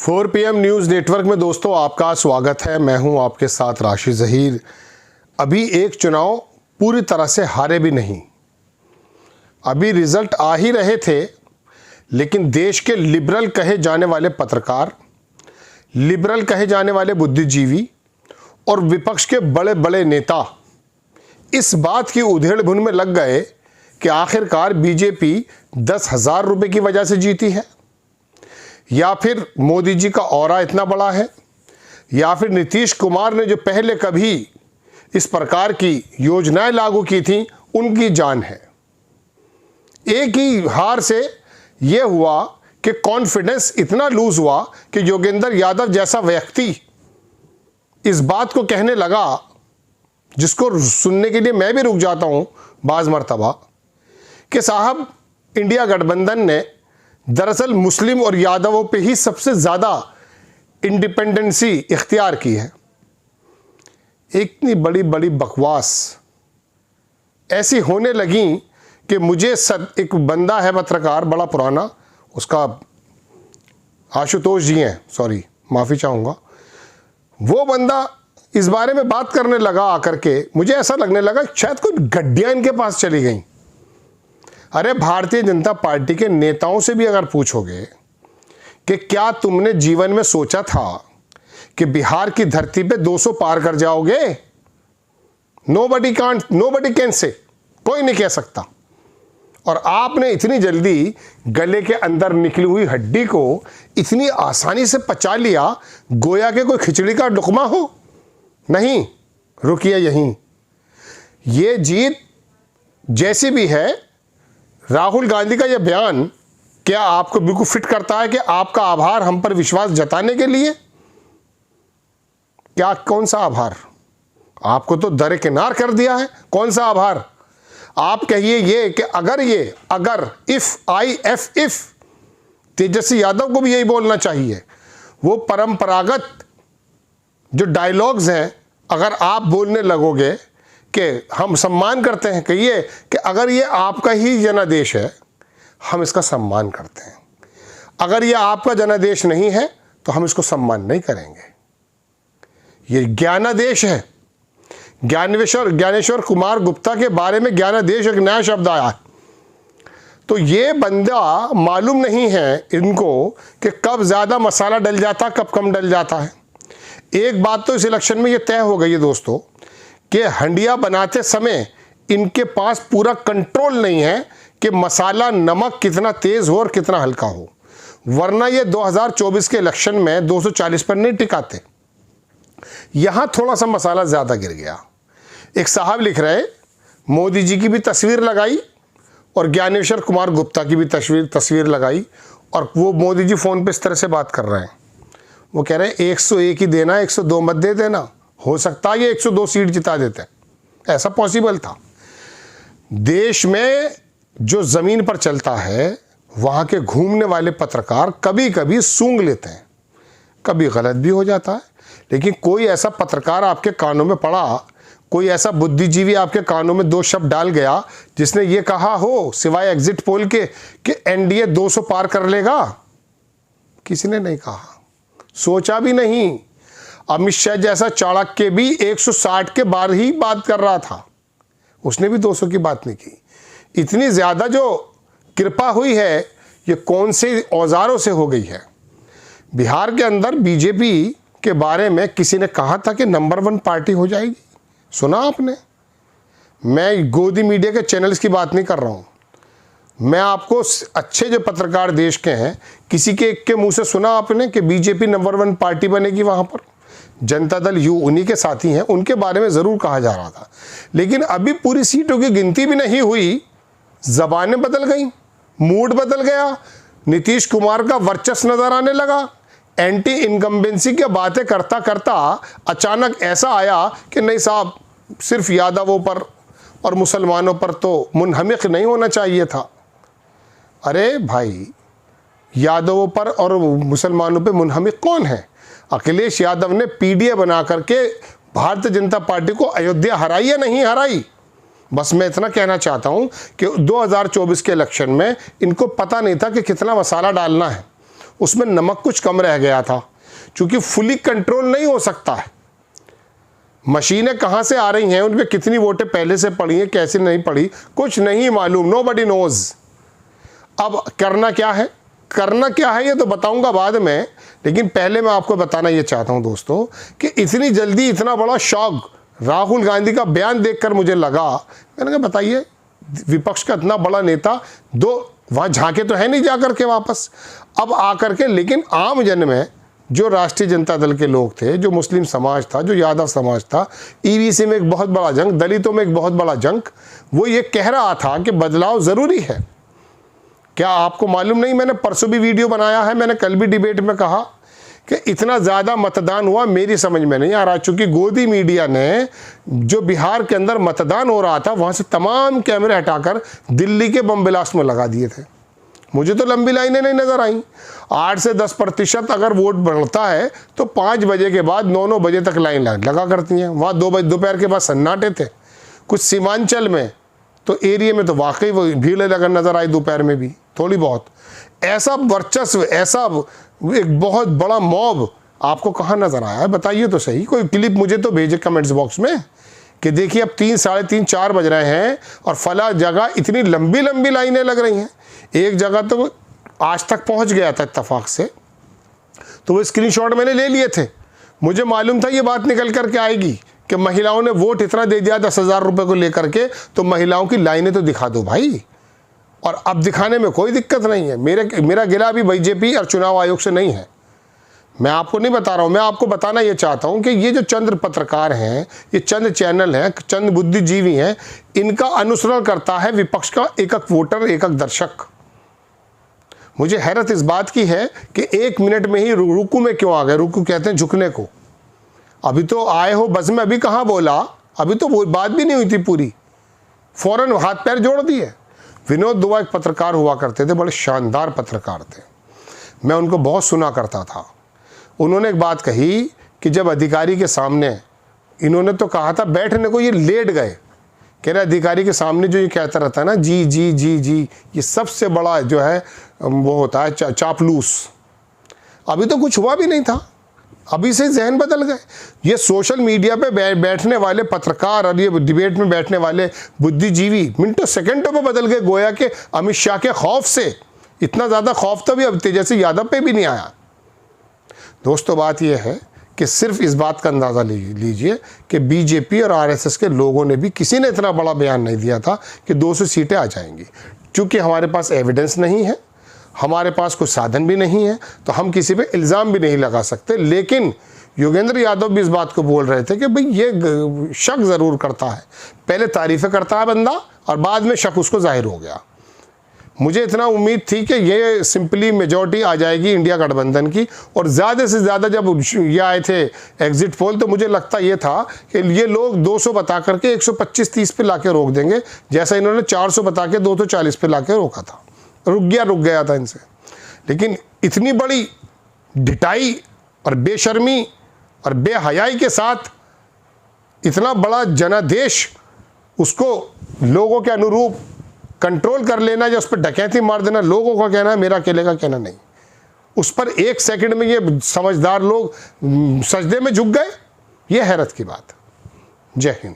4 PM news network में दोस्तों आपका स्वागत है। मैं हूं आपके साथ राशिद ज़हीर। अभी एक चुनाव पूरी तरह से हारे भी नहीं, अभी रिजल्ट आ ही रहे थे, लेकिन देश के लिबरल कहे जाने वाले पत्रकार, लिबरल कहे जाने वाले बुद्धिजीवी और विपक्ष के बड़े बड़े नेता इस बात की उधेड़-बुन में लग गए कि आखिरकार बीजेपी 10,000 रुपये की वजह से जीती है, या फिर मोदी जी का ऑरा इतना बड़ा है, या फिर नीतीश कुमार ने जो पहले कभी इस प्रकार की योजनाएं लागू की थी उनकी जान है। एक ही हार से यह हुआ कि कॉन्फिडेंस इतना लूज हुआ कि योगेंद्र यादव जैसा व्यक्ति इस बात को कहने लगा, जिसको सुनने के लिए मैं भी रुक जाता हूं बाज मर्तबा, कि साहब इंडिया गठबंधन ने दरअसल मुस्लिम और यादवों पे ही सबसे ज़्यादा इंडिपेंडेंसी इख्तियार की है। इतनी बड़ी बड़ी बकवास ऐसी होने लगी कि मुझे एक बंदा है पत्रकार बड़ा पुराना, उसका आशुतोष जी हैं, सॉरी माफ़ी चाहूँगा, वो बंदा इस बारे में बात करने लगा आकर के, मुझे ऐसा लगने लगा शायद कोई गड्डियाँ इनके पास चली गई। अरे भारतीय जनता पार्टी के नेताओं से भी अगर पूछोगे कि क्या तुमने जीवन में सोचा था कि बिहार की धरती पे 200 पार कर जाओगे? नोबडी कैन से, कोई नहीं कह सकता। और आपने इतनी जल्दी गले के अंदर निकली हुई हड्डी को इतनी आसानी से पचा लिया, गोया के कोई खिचड़ी का लुकमा हो। नहीं, रुकिए यहीं। ये जीत जैसी भी है, राहुल गांधी का यह बयान क्या आपको बिल्कुल फिट करता है कि आपका आभार हम पर विश्वास जताने के लिए? क्या कौन सा आभार? आपको तो दरकिनार कर दिया है। कौन सा आभार? आप कहिए ये कि अगर इफ तेजस्वी यादव को भी यही बोलना चाहिए। वो परंपरागत जो डायलॉग्स हैं, अगर आप बोलने लगोगे कि हम सम्मान करते हैं, कहिए कि अगर ये आपका ही जनादेश है हम इसका सम्मान करते हैं, अगर ये आपका जनादेश नहीं है तो हम इसको सम्मान नहीं करेंगे। ये ज्ञानादेश है। ज्ञानेश्वर कुमार गुप्ता के बारे में ज्ञानादेश एक नया शब्द आया है। तो ये बंदा मालूम नहीं है इनको कि कब ज़्यादा मसाला डल जाता, कब कम डल जाता है। एक बात तो इस इलेक्शन में ये तय हो गई है दोस्तों कि हंडिया बनाते समय इनके पास पूरा कंट्रोल नहीं है कि मसाला नमक कितना तेज़ हो और कितना हल्का हो, वरना ये 2024 के इलेक्शन में 240 पर नहीं टिकाते। यहाँ थोड़ा सा मसाला ज़्यादा गिर गया। एक साहब लिख रहे, मोदी जी की भी तस्वीर लगाई और ज्ञानेश्वर कुमार गुप्ता की भी तस्वीर लगाई, और वो मोदी जी फ़ोन पे इस तरह से बात कर रहे हैं। वो कह रहे हैं 101 ही देना, 102 मत दे देना, हो सकता है ये 102 सीट जिता देते। ऐसा पॉसिबल था। देश में जो ज़मीन पर चलता है वहाँ के घूमने वाले पत्रकार कभी कभी सूंघ लेते हैं, कभी गलत भी हो जाता है, लेकिन कोई ऐसा पत्रकार आपके कानों में पड़ा, कोई ऐसा बुद्धिजीवी आपके कानों में 2 शब्द डाल गया जिसने ये कहा हो सिवाय एग्जिट पोल के कि एनडीए 200 पार कर लेगा? किसी ने नहीं कहा, सोचा भी नहीं। अमित शाह जैसा चाणक्य भी 160 के बाद ही बात कर रहा था, उसने भी 200 की बात नहीं की। इतनी ज़्यादा जो कृपा हुई है ये कौन से औजारों से हो गई है? बिहार के अंदर बीजेपी के बारे में किसी ने कहा था कि नंबर 1 पार्टी हो जाएगी, सुना आपने? मैं गोदी मीडिया के चैनल्स की बात नहीं कर रहा हूँ, मैं आपको अच्छे जो पत्रकार देश के हैं, किसी के एक के मुंह से सुना आपने कि बीजेपी नंबर 1 पार्टी बनेगी? वहाँ पर जनता दल यू उन्हीं के साथी हैं, उनके बारे में ज़रूर कहा जा रहा था, लेकिन अभी पूरी सीटों की गिनती भी नहीं हुई, ज़बानें बदल गई, मूड बदल गया, नीतीश कुमार का वर्चस्व नज़र आने लगा। एंटी इनकम्बेंसी की बातें करता करता अचानक ऐसा आया कि नहीं साहब, सिर्फ यादवों पर और मुसलमानों पर तो मुनहमिक नहीं होना चाहिए था। अरे भाई, यादवों पर और मुसलमानों पे मुनहमिक कौन है? अखिलेश यादव ने पीडीए बना करके भारतीय जनता पार्टी को अयोध्या हराई या नहीं हराई? बस मैं इतना कहना चाहता हूं कि 2024 के इलेक्शन में इनको पता नहीं था कि कितना मसाला डालना है। उसमें नमक कुछ कम रह गया था, क्योंकि फुली कंट्रोल नहीं हो सकता है। मशीनें कहाँ से आ रही हैं, उन पर कितनी वोटें पहले से पड़ी हैं, कैसे नहीं पड़ी, कुछ नहीं मालूम, नोबडी नोज। अब करना क्या है ये तो बताऊंगा बाद में, लेकिन पहले मैं आपको बताना ये चाहता हूं दोस्तों कि इतनी जल्दी इतना बड़ा शॉक राहुल गांधी का बयान देखकर मुझे लगा। मैंने कहा बताइए, विपक्ष का इतना बड़ा नेता वहाँ झांके तो है नहीं जाकर के वापस, अब आकर के, लेकिन आम जन में जो राष्ट्रीय जनता दल के लोग थे, जो मुस्लिम समाज था, जो यादव समाज था, ईवीसी में एक बहुत बड़ा जंग, दलितों में एक बहुत बड़ा जंग, वो ये कह रहा था कि बदलाव ज़रूरी है। क्या आपको मालूम नहीं, मैंने परसों भी वीडियो बनाया है, मैंने कल भी डिबेट में कहा कि इतना ज़्यादा मतदान हुआ मेरी समझ में नहीं आ रहा, चूँकि गोदी मीडिया ने जो बिहार के अंदर मतदान हो रहा था वहाँ से तमाम कैमरे हटाकर दिल्ली के बम ब्लास्ट में लगा दिए थे। मुझे तो लंबी लाइनें नहीं नज़र आई। 8 से 10% अगर वोट बढ़ता है तो 5 बजे के बाद 9 बजे तक लाइन लगा करती हैं। वहाँ 2 बजे दोपहर के बाद सन्नाटे थे। कुछ सीमांचल में तो एरिया में तो वाकई वो भीड़ लगा नज़र आई, दोपहर में भी थोड़ी बहुत। ऐसा वर्चस्व, ऐसा एक बहुत बड़ा मॉब आपको कहाँ नज़र आया है, बताइए तो सही। कोई क्लिप मुझे तो भेजे कमेंट्स बॉक्स में कि देखिए अब 3, साढ़े 3, 4 बज रहे हैं और फला जगह इतनी लंबी लंबी लाइनें लग रही हैं। एक जगह तो आज तक पहुंच गया था इत्तेफाक से, तो वो स्क्रीनशॉट मैंने ले लिए थे। मुझे मालूम था ये बात निकल करके आएगी कि महिलाओं ने वोट इतना दे दिया 10,000 रुपये को लेकर के, तो महिलाओं की लाइनें तो दिखा दो भाई। और अब दिखाने में कोई दिक्कत नहीं है। मेरा गिला भी बीजेपी और चुनाव आयोग से नहीं है, मैं आपको नहीं बता रहा हूँ। मैं आपको बताना ये चाहता हूँ कि ये जो चंद पत्रकार हैं, ये चंद चैनल हैं, चंद बुद्धिजीवी हैं, इनका अनुसरण करता है विपक्ष का एक वोटर, एक दर्शक। मुझे हैरत इस बात की है कि 1 मिनट में ही रुकू में क्यों आ गए। रुकू कहते हैं झुकने को। अभी तो आए हो बस में, अभी कहाँ बोला, अभी तो वो बात भी नहीं हुई थी पूरी, फौरन हाथ पैर जोड़ दिए। विनोद दुआ एक पत्रकार हुआ करते थे, बड़े शानदार पत्रकार थे, मैं उनको बहुत सुना करता था। उन्होंने एक बात कही कि जब अधिकारी के सामने, इन्होंने तो कहा था बैठने को, ये लेट गए। कह रहे अधिकारी के सामने जो ये कहता रहता है ना, जी जी जी जी, ये सबसे बड़ा जो है वो होता है चापलूस। अभी तो कुछ हुआ भी नहीं था, अभी से जहन बदल गए। ये सोशल मीडिया पे बैठने वाले पत्रकार और ये डिबेट में बैठने वाले बुद्धिजीवी मिनटों सेकंडों में बदल गए, गोया कि अमित शाह के खौफ से। इतना ज़्यादा खौफ तो भी अब तेजस्वी यादव पे भी नहीं आया। दोस्तों बात यह है कि सिर्फ इस बात का अंदाज़ा लीजिए कि बीजेपी और आरएसएस के लोगों ने भी, किसी ने इतना बड़ा बयान नहीं दिया था कि 200 सीटें आ जाएंगी। क्योंकि हमारे पास एविडेंस नहीं है, हमारे पास कोई साधन भी नहीं है, तो हम किसी पे इल्ज़ाम भी नहीं लगा सकते। लेकिन योगेंद्र यादव भी इस बात को बोल रहे थे कि भाई ये शक ज़रूर करता है, पहले तारीफ़ें करता है बंदा और बाद में शक उसको जाहिर हो गया। मुझे इतना उम्मीद थी कि ये सिंपली मेजॉरिटी आ जाएगी इंडिया गठबंधन की, और ज़्यादा से ज़्यादा जब ये आए थे एग्जिट पोल तो मुझे लगता ये था कि ये लोग 200 बता करके 125-30 पे लाके रोक देंगे, जैसा इन्होंने 400 बता के 240 पे लाके रोका था। रुक गया था इनसे। लेकिन इतनी बड़ी ढिठाई और बेशर्मी और बेहयाई के साथ इतना बड़ा जनादेश, उसको लोगों के अनुरूप कंट्रोल कर लेना या उस पर डकैती मार देना, लोगों का कहना है, मेरा अकेले का कहना नहीं। उस पर 1 सेकंड में ये समझदार लोग सजदे में झुक गए, ये हैरत की बात। जय हिंद।